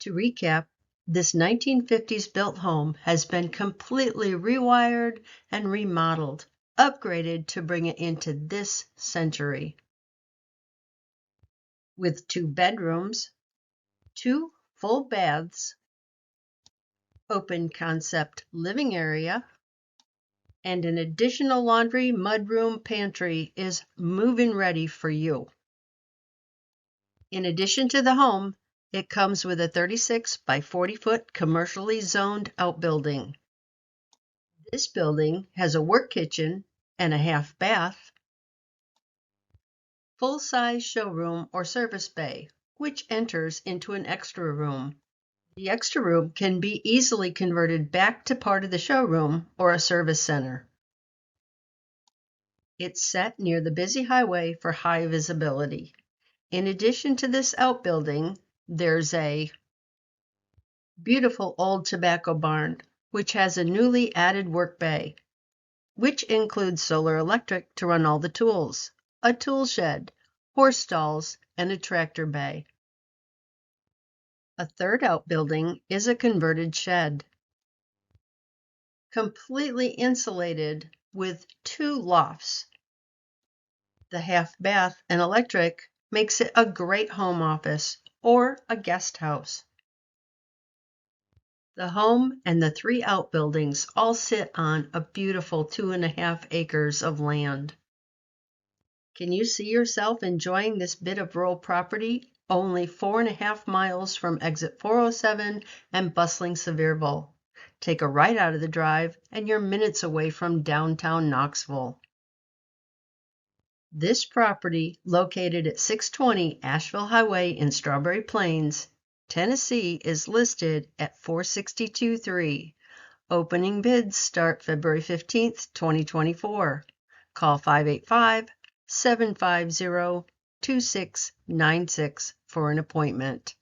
To recap, this 1950s built home has been completely rewired and remodeled, upgraded to bring it into this century. With 2 bedrooms, 2 full baths, open concept living area, and an additional laundry, mudroom, pantry is move-in ready for you. In addition to the home, it comes with a 36 by 40 foot commercially zoned outbuilding. This building has a work kitchen and a half bath, full-size showroom or service bay, which enters into an extra room. The extra room can be easily converted back to part of the showroom or a service center. It's set near the busy highway for high visibility. In addition to this outbuilding, there's a beautiful old tobacco barn, which has a newly added work bay, which includes solar electric to run all the tools, a tool shed, horse stalls, and a tractor bay. A third outbuilding is a converted shed, completely insulated with 2 lofts. The half bath and electric makes it a great home office or a guest house. The home and the 3 outbuildings all sit on a beautiful 2.5 acres of land. Can you see yourself enjoying this bit of rural property only 4.5 miles from exit 407 and bustling Sevierville? Take a right out of the drive and you're minutes away from downtown Knoxville. This property, located at 620 Asheville Highway in Strawberry Plains, Tennessee, is listed at $462,300. Opening bids start February 15th, 2024. Call 585-750-2696 for an appointment.